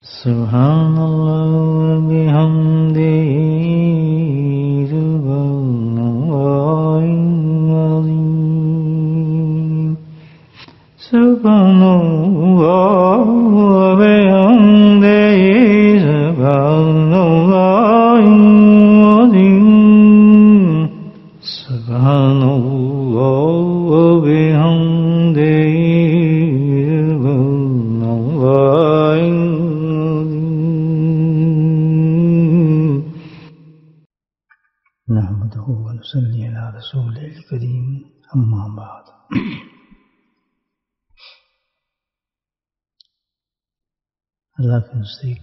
Subhanallah bihamdihi subhanallahil Subhanallah bihamdihi subhanallahil Subhanallah bihamdihi subhanallahil نحمده ونصلي على رسوله الكريم اما بعد اللہ کے نزدیک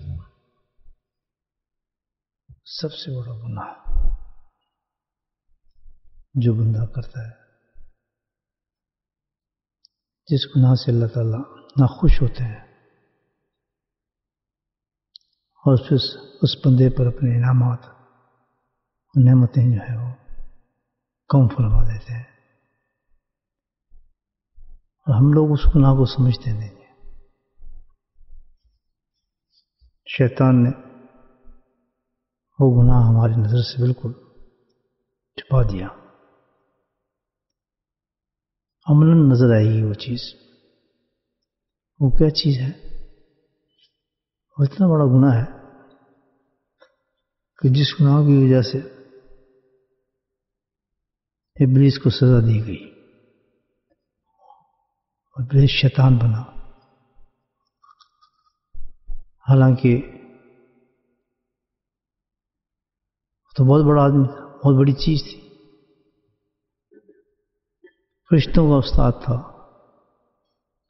سب سے بڑا گناہ جو بندہ کرتا ہے، جس گناہ سے اللہ تعالیٰ ناخوش ہوتے ہیں اور پھر اس بندے پر اپنے انعامات نعمتیں جو ہے وہ کم فرما دیتے ہیں، اور ہم لوگ اس گناہ کو سمجھتے نہیں ہیں۔ شیطان نے وہ گناہ ہماری نظر سے بالکل چھپا دیا، عملاً نظر آئے گی وہ چیز۔ وہ کیا چیز ہے؟ وہ اتنا بڑا گناہ ہے کہ جس گناہ کی وجہ سے ابلیس کو سزا دی گئی اور ابلیس شیطان بنا، حالانکہ تو بہت بڑا آدمی تھا، بہت بڑی چیز تھی، فرشتوں کا استاد تھا،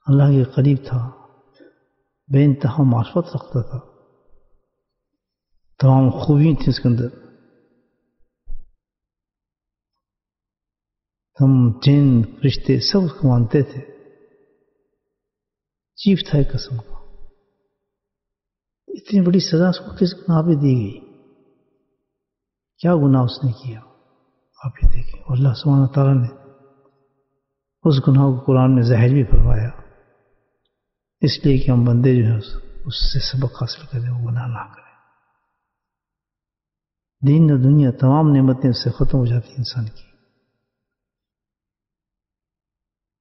اللہ کے قریب تھا، بے انتہا معرفت رکھتا تھا، تمام خوبیاں تھیں اس کے اندر، ہم جن فرشتے سب اس کو مانتے تھے، چیف تھا ایک قسم کا۔ اتنی بڑی سزا اس کو کس گناہ پہ دی گئی؟ کیا گناہ اس نے کیا؟ آپ یہ دیکھیں، اللہ سبحانہ تعالیٰ نے اس گناہ کو قرآن میں زہر بھی فرمایا، اس لیے کہ ہم بندے جو ہیں اس سے سبق حاصل کریں، وہ گناہ نہ کریں۔ دین و دنیا تمام نعمتیں اس سے ختم ہو جاتی ہیں انسان کی۔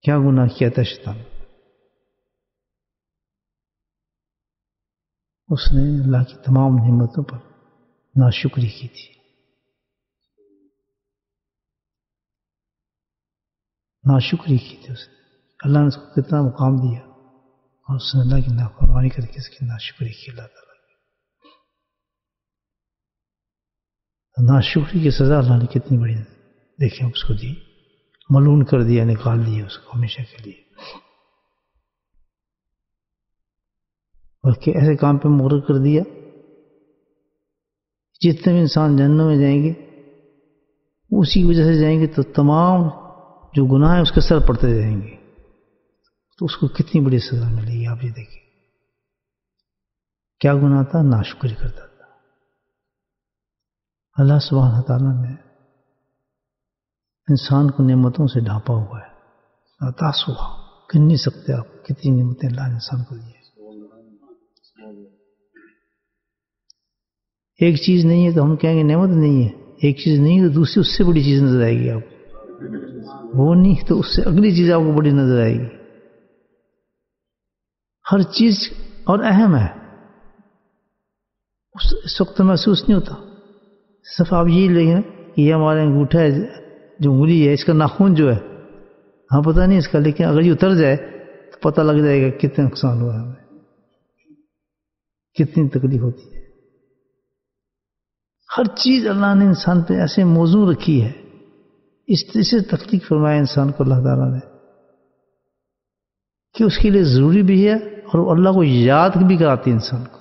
کیا گناہ کیا تھا شیطان؟ اس نے اللہ کی تمام نعمتوں پر ناشکری کی تھی، ناشکری کی تھی اس نے۔ اللہ نے اس کو کتنا مقام دیا اور اس نے اللہ کی نافرمانی کر کے اس کی ناشکری کی اللہ تعالیٰ کی۔ ناشکری کی سزا اللہ نے کتنی بڑی دیکھیں اس کو دی، ملعون کر دیا، نکال دیا اس کو ہمیشہ کے لیے، بلکہ ایسے کام پہ مقرر کر دیا جتنے بھی انسان جہنم میں جائیں گے اسی کی وجہ سے جائیں گے، تو تمام جو گناہ ہیں اس کے سر پڑتے جائیں گے، تو اس کو کتنی بڑی سزا ملے گی۔ آپ یہ دیکھیں کیا گناہ تھا؟ ناشکری کرتا تھا۔ اللہ سبحانہ تعالیٰ نے انسان کو نعمتوں سے ڈھانپا ہوا ہے، تاسوا کہہ نہیں سکتے آپ کتنی نعمتیں اللہ نے انسان کو دی ہیں۔ ایک چیز نہیں ہے تو ہم کہیں گے نعمت نہیں ہے، ایک چیز نہیں ہے تو دوسری اس سے بڑی چیز نظر آئے گی آپ کو، وہ نہیں تو اس سے اگلی چیز آپ کو بڑی نظر آئے گی۔ ہر چیز اور اہم ہے، اس وقت محسوس نہیں ہوتا۔ صرف آپ یہی لیں کہ یہ ہمارے انگوٹھا ہے، جو انگلی ہے اس کا ناخن جو ہے، ہاں پتہ نہیں اس کا، لیکن اگر یہ اتر جائے تو پتہ لگ جائے گا کتنا نقصان ہوا ہے ہمیں، کتنی تکلیف ہوتی ہے۔ ہر چیز اللہ نے انسان پہ ایسے موزوں رکھی ہے، اس طرح سے تخلیق فرمایا انسان کو اللہ تعالیٰ نے کہ اس کے لیے ضروری بھی ہے اور اللہ کو یاد بھی کراتی ہے انسان کو۔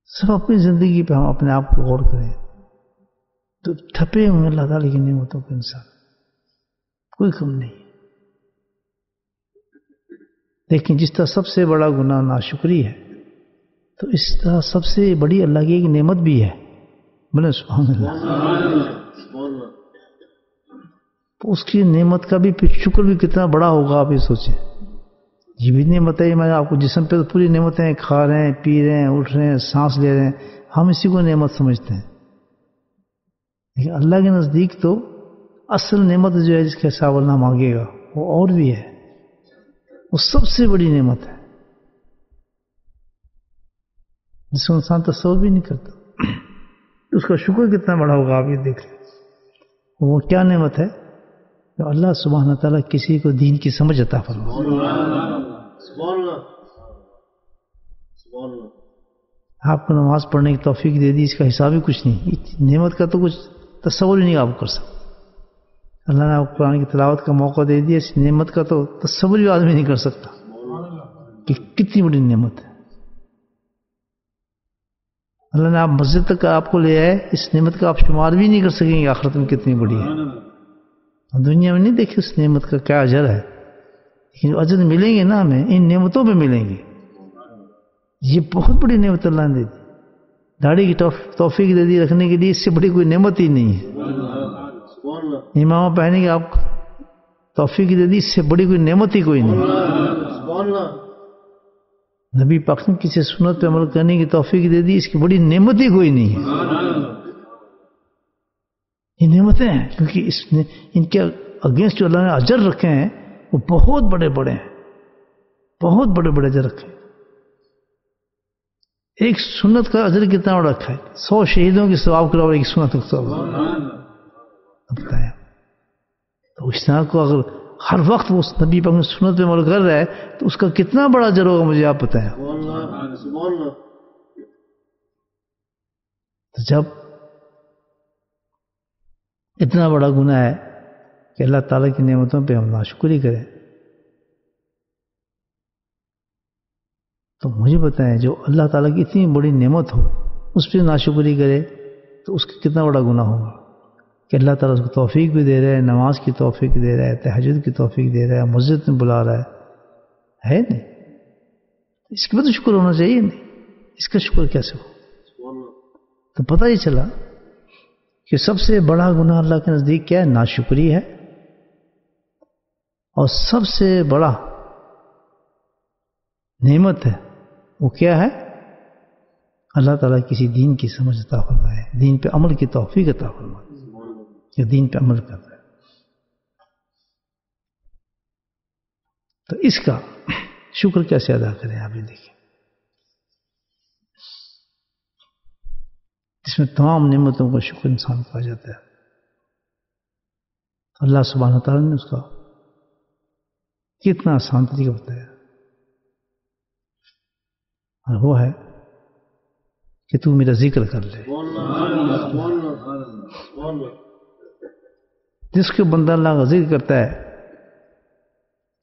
صرف اپنی زندگی پہ ہم اپنے آپ کو غور کریں تو تھپے ہوئے اللہ تعالیٰ کی نعمتوں پہ انسان کوئی کم نہیں۔ لیکن جس طرح سب سے بڑا گناہ ناشکری ہے، تو اس طرح سب سے بڑی اللہ کی ایک نعمت بھی ہے، بولے سبحان اللہ۔ اس کی نعمت کا بھی شکر بھی کتنا بڑا ہوگا، آپ یہ سوچیں۔ یہ بھی نعمت ہے، میں آپ کو جسم پہ تو پوری نعمتیں ہیں، کھا رہے ہیں، پی رہے ہیں، اٹھ رہے ہیں، سانس لے رہے ہیں، ہم اسی کو نعمت سمجھتے ہیں، لیکن اللہ کے نزدیک تو اصل نعمت جو ہے جس کا حساب اللہ مانگے گا وہ اور بھی ہے، وہ سب سے بڑی نعمت ہے جس کو انسان تصور بھی نہیں کرتا، اس کا شکر کتنا بڑا ہوگا آپ یہ دیکھ لیں۔ وہ کیا نعمت ہے؟ کہ اللہ سبحانہ تعالیٰ کسی کو دین کی سمجھ عطا فرمائے۔ آپ کو نماز پڑھنے کی توفیق دے دی، اس کا حساب ہی کچھ نہیں، نعمت کا تو کچھ تصور ہی نہیں آپ کر سکتے۔ اللہ نے آپ کو قرآن کی تلاوت کا موقع دے دیا، اس نعمت کا تو تصور بھی آدمی نہیں کر سکتا کہ کتنی بڑی نعمت ہے۔ اللہ نے آپ مسجد تک آپ کو لے آئے، اس نعمت کا آپ شمار بھی نہیں کر سکیں گے آخرت میں کتنی بڑی ہے۔ دنیا میں نہیں دیکھی اس نعمت کا کیا اجر ہے، لیکن اجر ملیں گے نا ہمیں ان نعمتوں پہ ملیں گے۔ یہ بہت بڑی نعمت اللہ نے دے دی، داڑھی کی توفیق دے دی رکھنے کے لیے، اس سے بڑی کوئی نعمت ہی نہیں ہے۔ امامہ پہنے کی آپ توفیق دے دی، اس سے بڑی کوئی نعمت ہی کوئی نہیں۔ نبی پاک نے کسی سنت پہ عمل کرنے کی توفیق دے دی، اس کی بڑی نعمت ہی کوئی نہیں ہے۔ یہ نعمتیں ہیں کیونکہ اس نے ان کے اگینسٹ جو اللہ نے اجر رکھے ہیں وہ بہت بڑے بڑے ہیں، بہت بڑے بڑے اجر رکھے ہیں۔ ایک سنت کا اجر کتنا بڑا رکھا ہے؟ 100 شہیدوں کی ثواب کے علاوہ ایک سنت کا ثواب بتایا۔ تو اس طرح کو اگر ہر وقت وہ نبی پاک نے سنت پہ عمل کر رہا ہے تو اس کا کتنا بڑا اجر ہوگا مجھے آپ بتائیں۔ تو جب اتنا بڑا گناہ ہے کہ اللہ تعالیٰ کی نعمتوں پہ ہم ناشکری کریں، تو مجھے بتائیں جو اللہ تعالیٰ کی اتنی بڑی نعمت ہو اس پہ ناشکری کرے تو اس کا کتنا بڑا گناہ ہوگا کہ اللہ تعالیٰ اس کو توفیق بھی دے رہا ہے، نماز کی توفیق دے رہا ہے، تہجد کی توفیق دے رہا ہے، مسجد میں بلا رہا ہے نہیں؟ اس کے بعد تو شکر ہونا چاہیے نہیں، اس کا شکر کیسے ہو؟ تو پتہ ہی چلا کہ سب سے بڑا گناہ اللہ کے نزدیک کیا ہے؟ ناشکری ہے، اور سب سے بڑا نعمت ہے وہ کیا ہے؟ اللہ تعالیٰ کسی دین کی سمجھ عطا فرمائے، دین پہ عمل کی توفیق عطا فرمائے، کہ دین پہ عمل کر رہا ہے۔ تو اس کا شکر کیسے ادا کریں آپ یہ دیکھیں، اس میں تمام نعمتوں کا شکر انسان کو آ جاتا ہے۔ اللہ سبحانہ تعالیٰ نے اس کا کتنا آسان طریقہ بتایا، اور وہ ہے کہ تو میرا ذکر کر لے۔ جس کے بندہ اللہ کا ذکر کرتا ہے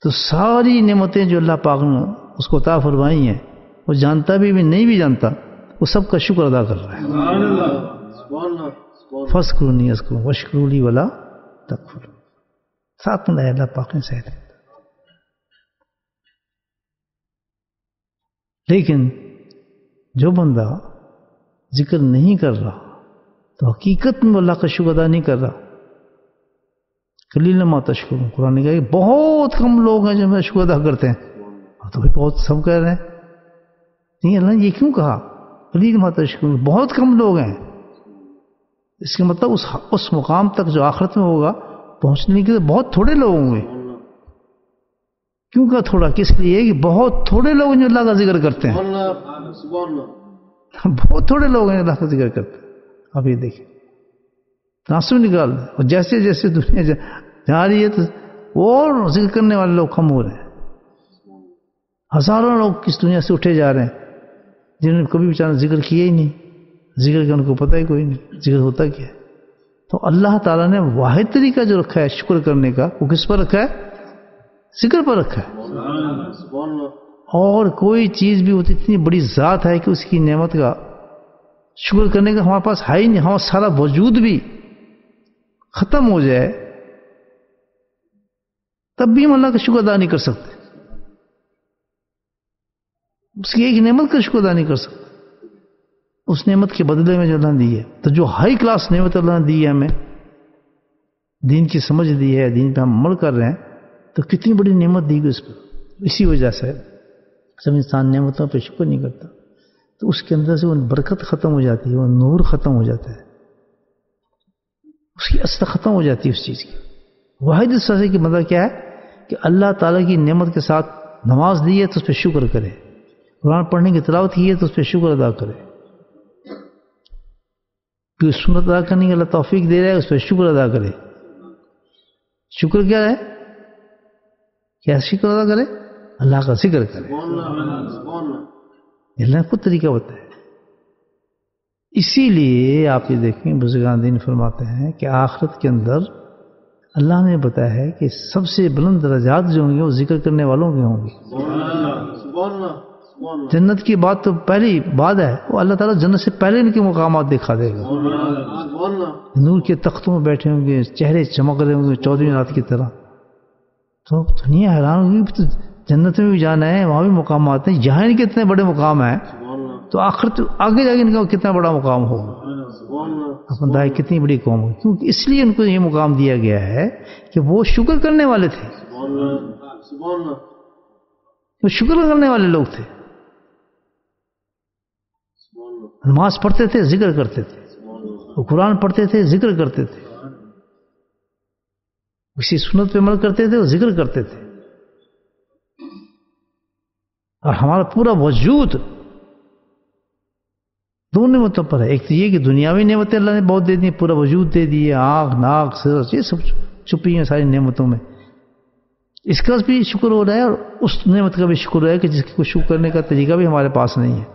تو ساری نعمتیں جو اللہ پاک نے اس کو عطا فرمائی ہیں وہ جانتا بھی نہیں بھی جانتا، وہ سب کا شکر ادا کر رہا ہے۔ فَاذْكُرُونِي أَذْكُرْكُمْ وَاشْكُرُوا لِي وَلَا تَكْفُرُونِ، ساتھ میں اللہ پاک نے ساتھ۔ لیکن جو بندہ ذکر نہیں کر رہا تو حقیقت میں اللہ کا شکر ادا نہیں کر رہا۔ قلیلا ما تشکرون، قرآن نے کہا کہ بہت کم لوگ ہیں جو میرا شکر ادا کرتے ہیں، تو بہت سب کہہ رہے ہیں، نہیں اللہ نے یہ کیوں کہا قلیلا ما تشکرون، بہت کم لوگ ہیں؟ اس کا مطلب اس مقام تک جو آخرت میں ہوگا پہنچنے کے لیے بہت تھوڑے لوگ ہوں گے۔ کیوں کہا تھوڑا؟ کس لیے کہ بہت تھوڑے لوگ ہیں جو اللہ کا ذکر کرتے ہیں، بہت تھوڑے لوگ ہیں اللہ کا ذکر کرتے ہیں۔ آپ یہ دیکھیں تناسب نکال دیں، اور جیسے جیسے دنیا جا رہی ہے تو اور ذکر کرنے والے لوگ کم ہو رہے ہیں، ہزاروں لوگ اس دنیا سے اٹھے جا رہے ہیں جنہوں نے کبھی بیچارہ ذکر کیا ہی نہیں، ذکر کا ان کو پتہ ہی کوئی نہیں ذکر ہوتا کیا ہے۔ تو اللہ تعالیٰ نے واحد طریقہ جو رکھا ہے شکر کرنے کا وہ کس پر رکھا ہے؟ ذکر پر رکھا ہے۔ اور کوئی چیز بھی ہوتی اتنی بڑی ذات ہے کہ اس کی نعمت کا شکر کرنے کا ہمارے پاس ہے ہی نہیں، ہمارا سارا وجود بھی ختم ہو جائے تب بھی ہم اللہ کا شکر ادا نہیں کر سکتے، اس کی ایک نعمت کا شکر ادا نہیں کر سکتے، اس نعمت کے بدلے میں جو اللہ نے دی ہے۔ تو جو ہائی کلاس نعمت اللہ نے دی ہے ہمیں، دین کی سمجھ دی ہے، دین پہ ہم عمل کر رہے ہیں، تو کتنی بڑی نعمت دی گئی اس پر، اسی وجہ سے جب انسان نعمتوں پہ شکر نہیں کرتا تو اس کے اندر سے وہ برکت ختم ہو جاتی ہے، وہ نور ختم ہو جاتا ہے، اس کی اثر ختم ہو جاتی ہے اس چیز کی۔ واحد اس سزے کی مطلب کیا ہے کہ اللہ تعالیٰ کی نعمت کے ساتھ نماز دی ہے تو اس پہ شکر کرے، قرآن پڑھنے کی تلاوت کی ہے تو اس پہ شکر ادا کرے، کہ سنت ادا کرنے کی اللہ توفیق دے رہا ہے اس پہ شکر ادا کرے۔ شکر کیا ہے؟ کیا شکر ادا کرے؟ اللہ کا ذکر کرے، اللہ خود طریقہ بتایا۔ اسی لیے آپ یہ دیکھیں بزرگان دین فرماتے ہیں کہ آخرت کے اندر اللہ نے بتایا ہے کہ سب سے بلند درجات جو ہوں گے وہ ذکر کرنے والوں کے ہوں گے۔ جنت کی بات تو پہلی بات ہے، وہ اللہ تعالیٰ جنت سے پہلے ان کے مقامات دکھا دے گا۔ نور کے تختوں میں بیٹھے ہوں گے، چہرے چمک رہے ہوں گے 14ویں رات کی طرح، تو دنیا حیران ہوگی تو جنت میں بھی جانا ہے، وہاں بھی مقامات ہیں، یہاں ان کے اتنے بڑے مقام ہیں تو آخرت آگے جا کے ان کا کتنا بڑا مقام ہوگا۔ اپن دائیں کتنی بڑی قوم ہوگی، کیونکہ اس لیے ان کو یہ مقام دیا گیا ہے کہ وہ شکر کرنے والے تھے، وہ شکر کرنے والے لوگ تھے، نماز پڑھتے تھے ذکر کرتے تھے، وہ قرآن پڑھتے تھے ذکر کرتے تھے، کسی سنت پہ عمل کرتے تھے وہ ذکر کرتے تھے، اور ہمارا پورا وجود دو نعمتوں پر ہے۔ ایک تو یہ کہ دنیاوی نعمتیں اللہ نے بہت دے دی، پورا وجود دے دی، آنکھ ناک سر یہ سب چھپی ہیں ساری نعمتوں میں، اس کا بھی شکر ہو رہا ہے اور اس نعمت کا بھی شکر ہو رہا ہے کہ جس کو شکر کرنے کا طریقہ بھی ہمارے پاس نہیں ہے۔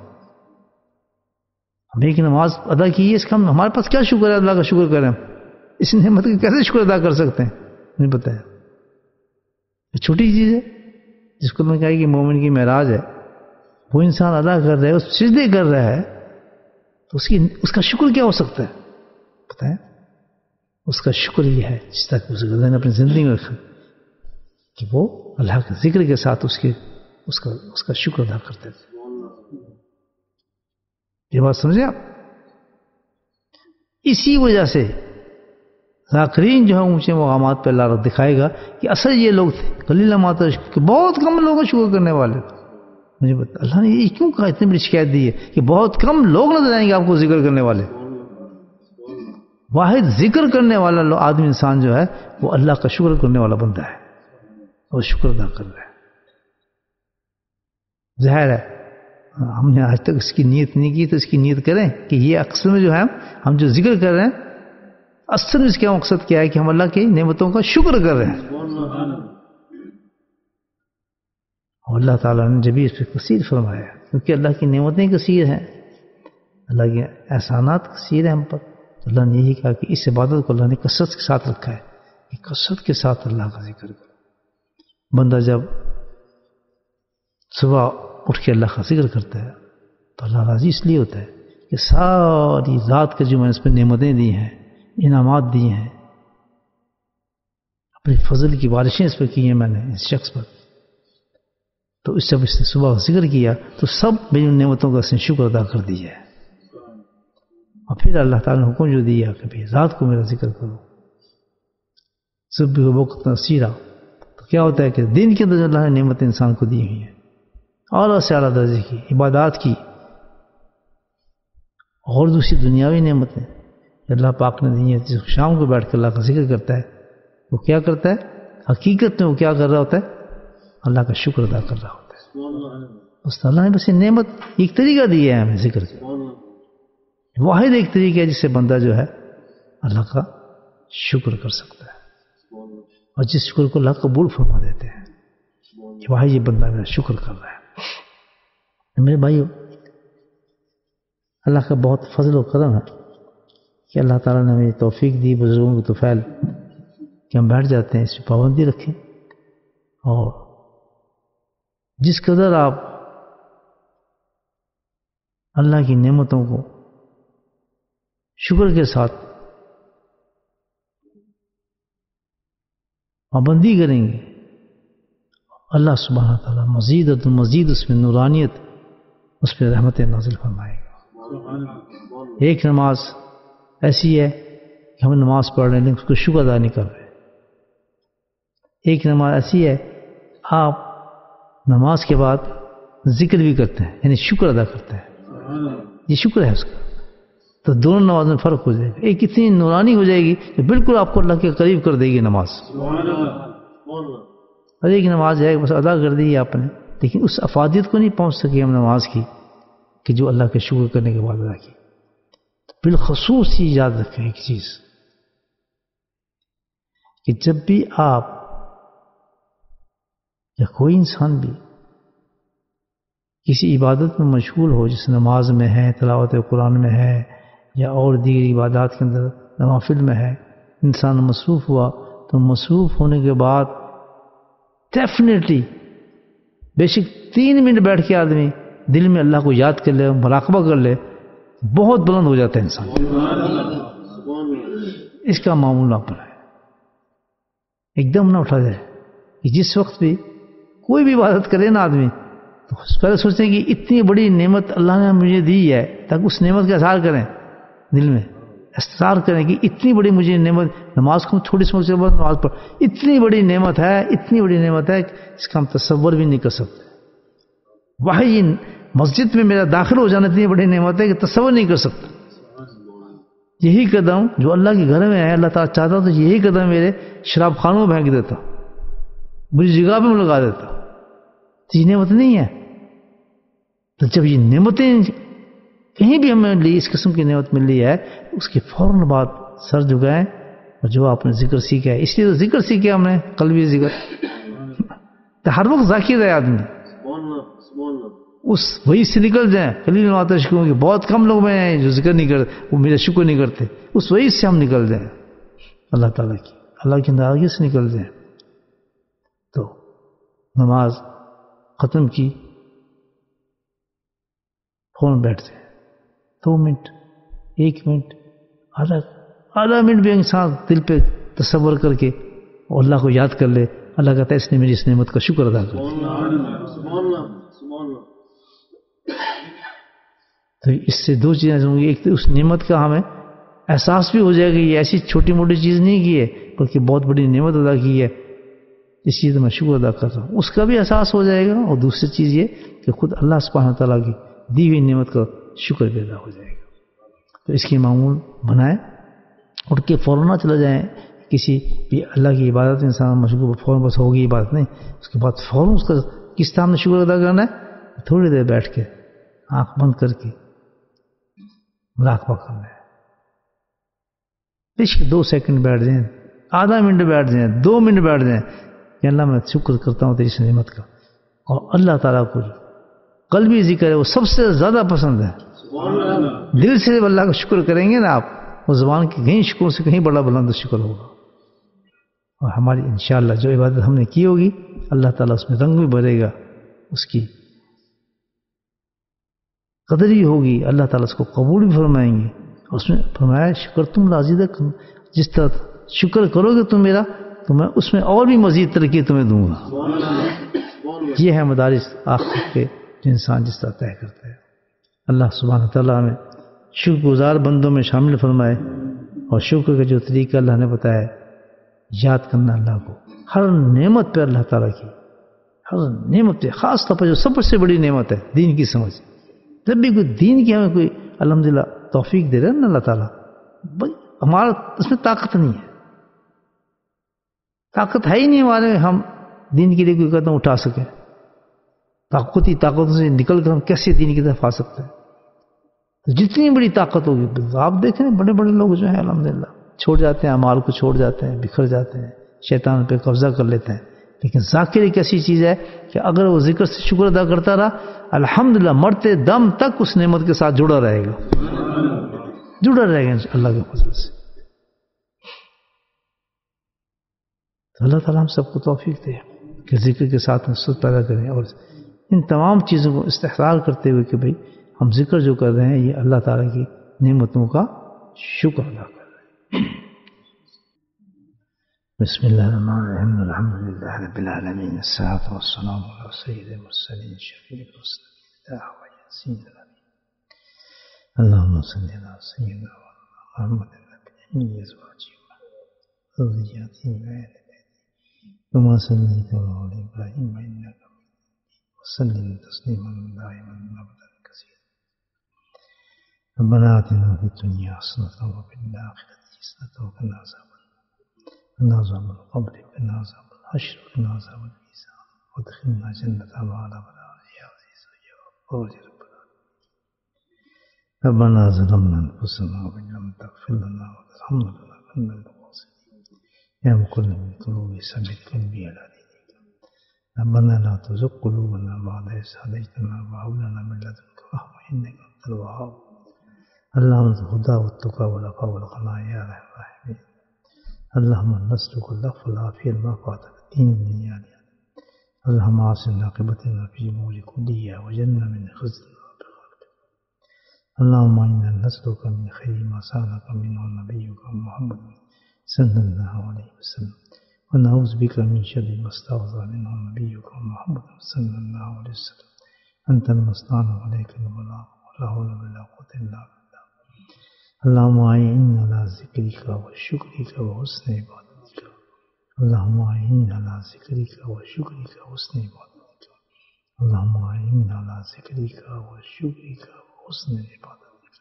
ہم ایک نماز ادا کی ہے، اس کا ہمارے پاس کیا شکر ہے؟ اللہ کا شکر کریں، اس نعمت کا کیسے شکر ادا کر سکتے ہیں؟ نہیں پتہ ہے، چھوٹی چیز ہے جس کو میں کہا کہ مومن کی معراج ہے، وہ انسان ادا کر رہا ہے، اس سجدے کر رہا ہے تو اس کا شکر کیا ہو سکتا ہے؟ پتہ ہے اس کا شکر یہ ہے جس تک اللہ نے اپنی زندگی میں رکھا کہ وہ اللہ کے ذکر کے ساتھ اس کا شکر ادا کرتے تھے۔ یہ بات سمجھے آپ؟ اسی وجہ سے ذاکرین جو ہے اونچے مقامات پہ اللہ دکھائے گا کہ اصل یہ لوگ تھے قلیل ما تشکرون، کہ بہت کم لوگ شکر کرنے والے تھے۔ مجھے بتا اللہ نے یہ کیوں کہا، اتنی بڑی شکایت دی ہے کہ بہت کم لوگ نظر آئیں گے آپ کو ذکر کرنے والے۔ واحد ذکر کرنے والا آدمی انسان جو ہے وہ اللہ کا شکر کرنے والا بندہ ہے، اور شکر ادا کر رہا ہے۔ ظاہر ہے ہم نے آج تک اس کی نیت نہیں کی، تو اس کی نیت کریں کہ یہ اصل میں جو ہے ہم جو ذکر کر رہے ہیں اصل میں اس کا مقصد کیا ہے کہ ہم اللہ کی نعمتوں کا شکر کر رہے ہیں۔ اور اللہ تعالیٰ نے جب اس پہ کثیر فرمایا، کیونکہ اللہ کی نعمتیں کثیر ہیں، اللہ کے احسانات کثیر ہیں ہم پر، تو اللہ نے یہی کہا کہ اس عبادت کو اللہ نے کثرت کے ساتھ رکھا ہے کہ کثرت کے ساتھ اللہ کا ذکر کرو۔ بندہ جب صبح اٹھ کے اللہ کا ذکر کرتا ہے تو اللہ راضی اس لیے ہوتا ہے کہ ساری ذات کے جو میں نے اس پہ نعمتیں دی ہیں، انعامات دیے ہیں، اپنے فضل کی بارشیں اس پہ کی ہیں میں نے اس شخص پر، تو اس جب اس نے صبح ذکر کیا تو سب میری نعمتوں کا اس نے شکر ادا کر دیا ہے۔ اور پھر اللہ تعالیٰ نے حکم جو دیا کہ بھئی رات کو میرا ذکر کرو، صبح وقت نصیرہ، تو کیا ہوتا ہے کہ دن کے اندر اللہ نے نعمتیں انسان کو دی ہوئی ہیں، اعلیٰ سے اعلیٰ درجے کی عبادات کی اور دوسری دنیاوی نعمتیں اللہ پاک نے دی ہیں۔ جس شام کو بیٹھ کے اللہ کا ذکر کرتا ہے وہ کیا کرتا ہے؟ حقیقت میں وہ کیا کر رہا ہوتا ہے؟ اللہ کا شکر ادا کر رہا ہوتا ہے۔ اس اللہ نے بس یہ نعمت ایک طریقہ دیا ہے ہمیں ذکر کا، واحد ایک طریقہ ہے جس سے بندہ جو ہے اللہ کا شکر کر سکتا ہے، اور جس شکر کو اللہ قبول فرما دیتے ہیں کہ واحد یہ بندہ میرا شکر کر رہا ہے۔ میرے بھائیو، اللہ کا بہت فضل و کرم ہے کہ اللہ تعالیٰ نے ہمیں توفیق دی، بزرگوں کی توفیل کہ ہم بیٹھ جاتے ہیں، اس پہ پابندی رکھیں، اور جس قدر آپ اللہ کی نعمتوں کو شکر کے ساتھ پابندی کریں گے، اللہ سبحانہ تعالیٰ مزید اور مزید اس میں نورانیت، اس پہ رحمت نازل فرمائے گا۔ ایک نماز ایسی ہے کہ ہم نماز پڑھ رہے ہیں لیکن اس کو شکر ادا نہیں کر رہے۔ ایک نماز ایسی ہے آپ نماز کے بعد ذکر بھی کرتے ہیں، یعنی شکر ادا کرتے ہیں، یہ شکر ہے اس کا. تو دونوں نماز میں فرق ہو جائے گا. ایک اتنی نورانی ہو جائے گی کہ بالکل آپ کو اللہ کے قریب کر دے گی نماز. اور ایک نماز ہے بس ادا کر دی آپ نے، لیکن اس افادیت کو نہیں پہنچ سکے ہم نماز کی کہ جو اللہ کے شکر کرنے کے بعد ادا کی. تو بالخصوص یہ یاد رکھیں ایک چیز کہ جب بھی آپ یا کوئی انسان بھی کسی عبادت میں مشغول ہو، جس نماز میں ہے، تلاوت قرآن میں ہے، یا اور دیگر عبادات کے اندر نوافل میں ہے، انسان مصروف ہوا، تو مصروف ہونے کے بعد ڈیفینیٹلی بے شک 3 منٹ بیٹھ کے آدمی دل میں اللہ کو یاد کر لے، مراقبہ کر لے، بہت بلند ہو جاتا ہے انسان. اس کا معمول آپ بنائے، ایک دم نہ اٹھا جائے کہ جس وقت بھی کوئی بھی عبادت کرے نا آدمی تو پہلے سوچتے ہیں کہ اتنی بڑی نعمت اللہ نے مجھے دی ہے، تاکہ اس نعمت کا اظہار کریں، دل میں استحصال کریں کہ اتنی بڑی مجھے نعمت. نماز کو تھوڑی سی سے بعد نماز پڑھ، اتنی بڑی نعمت ہے، اتنی بڑی نعمت ہے اس کا ہم تصور بھی نہیں کر سکتے. وہی مسجد میں میرا داخل ہو جانا اتنی بڑی نعمت ہے کہ تصور نہیں کر سکتا. یہی قدم جو اللہ کے گھر میں ہے، اللہ تعالیٰ چاہتا تو یہی قدم میرے شراب خانوں میں پھینک دیتا، بری جگہ پہ لگا دیتا. تو یہ نعمت نہیں ہے. تو جب یہ نعمتیں کہیں بھی ہمیں لی، اس قسم کی نعمت مل رہی ہے، اس کے فوراً بعد سر جھکائیں اور جو آپ نے ذکر سیکھا ہے، اس لیے تو ذکر سیکھا ہم نے، قلبی ذکر. تو ہر وقت ذاکر ہے آدمی، اس وہی سے نکل جائیں. قلیل ما تشکرون کہ بہت کم لوگ میں ہیں جو ذکر نہیں کرتے، وہ میرا شکر نہیں کرتے. اس وہی سے ہم نکل جائیں، اللہ تعالیٰ کی، اللہ کی ناراضگی سے نکل جائیں. تو نماز ختم کی، فون بیٹھ جائیں، 2 منٹ، 1 منٹ، آدھا منٹ بھی انسان دل پہ تصور کر کے اور اللہ کو یاد کر لے. اللہ کہتا ہے اس نے میری اس نعمت کا شکر ادا کر دیا. تو اس سے 2 چیزیں ہوں گی، ایک تو اس نعمت کا ہمیں احساس بھی ہو جائے گا یہ ایسی چھوٹی موٹی چیز نہیں کی ہے بلکہ بہت بڑی نعمت ادا کی ہے، اس چیز میں شکر ادا کر رہا ہوں، اس کا بھی احساس ہو جائے گا. اور دوسری چیز یہ کہ خود اللہ سبحانہ تعالیٰ کی دی ہوئی نعمت کا شکر بھی ادا ہو جائے گا. تو اس کی معمول بنائیں، اٹھ کے فوراً نہ چلا جائیں کسی بھی اللہ کی عبادت. انسان مشغول فوراً بس ہوگی عبادت نہیں، اس کے بعد فوراً اس کا کس طرح نے شکر ادا کرنا ہے، تھوڑی دیر بیٹھ کے آنکھ بند کر کے مراقبہ کرنا ہے. عشق 2 سیکنڈ بیٹھ جائیں، آدھا منٹ بیٹھ جائیں، 2 منٹ بیٹھ جائیں کہ اللہ میں شکر کرتا ہوں تیری اس نعمت کا. اور اللہ تعالیٰ کو قلبی ذکر ہے وہ سب سے زیادہ پسند ہے. دل سے اللہ کا شکر کریں گے نا آپ، وہ زبان کے کہیں شکر سے کہیں بڑا بلند شکر ہوگا. اور ہماری انشاءاللہ جو عبادت ہم نے کی ہوگی اللہ تعالیٰ اس میں رنگ بھی بھرے گا، اس کی قدر ہی ہوگی، اللہ تعالیٰ اس کو قبول بھی فرمائیں گے. اس میں فرمایا شکر تم لازیدہ، جس طرح شکر کرو گے تم میرا تو میں اس میں اور بھی مزید ترقی تمہیں دوں گا. یہ ہے مدارس آخرت کے جو انسان جس طرح طے کرتا ہے. اللہ سبحانہ تعالیٰ ہمیں شکر گزار بندوں میں شامل فرمائے، اور شکر کا جو طریقہ اللہ نے بتایا، یاد کرنا اللہ کو ہر نعمت پہ، اللہ تعالیٰ کی ہر نعمت پہ، خاص طور پر جو سب سے بڑی نعمت ہے دین کی سمجھ. جب بھی کوئی دین کی ہمیں کوئی الحمدللہ توفیق دے رہا ہے نا اللہ تعالیٰ، ہمارا اس میں طاقت نہیں ہے، طاقت ہے ہی نہیں ہمارے میں ہم دین کے لیے کوئی قدم اٹھا سکیں. طاقتوں سے نکل کر ہم کیسے دین کی طرف آ سکتے ہیں؟ تو جتنی بڑی طاقت ہوگی، آپ دیکھیں بڑے بڑے لوگ جو ہیں الحمدللہ چھوڑ جاتے ہیں، اعمال کو چھوڑ جاتے ہیں، بکھر جاتے ہیں، شیطان پہ قبضہ کر لیتے ہیں. لیکن ذاکر ایک ایسی چیز ہے کہ اگر وہ ذکر سے شکر ادا کرتا رہا، الحمدللہ مرتے دم تک اس نعمت کے ساتھ جڑا رہے گا، جڑا رہے گا اللہ کے فضل سے. تو اللہ تعالیٰ ہم سب کو توفیق دے کہ ذکر کے ساتھ نصرت پیدا کریں، اور ان تمام چیزوں کو استحصال کرتے ہوئے کہ بھئی ہم ذکر جو کر رہے ہیں یہ اللہ تعالیٰ کی نعمتوں کا شکر ادا کر رہے ہیں. بسم اللہ الرحمن الرحیم، الحمد للہ رب العالمین، الصلاۃ والسلام علی سید المرسلین شفیع الرسل یاسین الامین، اللہم صلی علی سیدنا محمد النبی ازواجہ ذریاتہ و آل بیتہ كما صليت على إبراهيم إنك وسلم تسليما دائما أبدا كثيرا. ربنا آتنا في الدنيا حسنة وفي الآخرة حسنة وقنا عذاب القبر وقنا عذاب الحشر وقنا عذاب الميزان وادخلنا جنة مع الأبرار يا عزيز يا غفور يا رب العالمين. ربنا ظلمنا أنفسنا وإن لم تغفر لنا وترحمنا لنكن من الخاسرين. يا مقلب القلوب ثبت قلبي على دينك. ربنا لا تزغ قلوبنا بعد إذ هديتنا وهب لنا من لدنك رحمة إنك أنت الوهاب. اللهم الهدى والتقى والعفو والغنى يا أرحم الراحمين. اللهم نسألك العفو والعافية المعافاة في الدين والدنيا. اللهم أحسن عاقبتنا في الأمور كلها وجنبنا من خزي اللهم إنا نسألك من خير ما سألك منه نبيك محمد صلى الله عليه وسلم ونعوذ بك من شر ما استعاذ منه نبيك محمد صلى الله عليه وسلم. أنت المستعان وعليك البلاغ ولا حول ولا قوة إلا بالله. اللهم أعنا على ذكرك وشكرك وحسن عبادتك. اللهم أعنا على ذكرك وشكرك وحسن عبادتك. اللهم أعنا على ذكرك وشكرك وحسن عبادتك.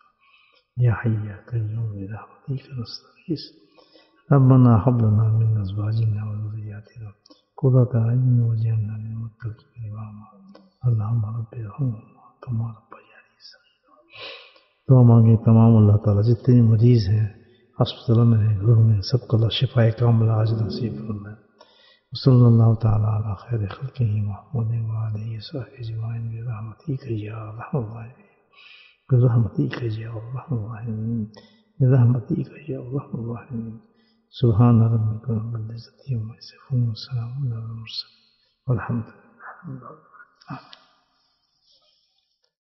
يا حي يا قيوم برحمتك نستغيث. ربنا هب لنا من أزواجنا وذرياتنا قرة أعين واجعلنا للمتقين إماما. اللهم رب ارحمهما كما ربياني صغيرا. دعا مانگے تمام اللہ تعالیٰ جتنے مریض ہیں ہسپتال میں گھر میں سب کو اللہ شفا کاملہ عاج نصیب فرمائے. صلی اللہ تعالیٰ علی خیر خلقہ محمود وآلہ وصحبہ اجمعین برحمتک یا ارحم الراحمین برحمتک یا ارحم الراحمین برحمتک یا ارحم الراحمین. سبحان ربک رب العزة عما یصفون وسلام علی المرسلین والحمد للہ.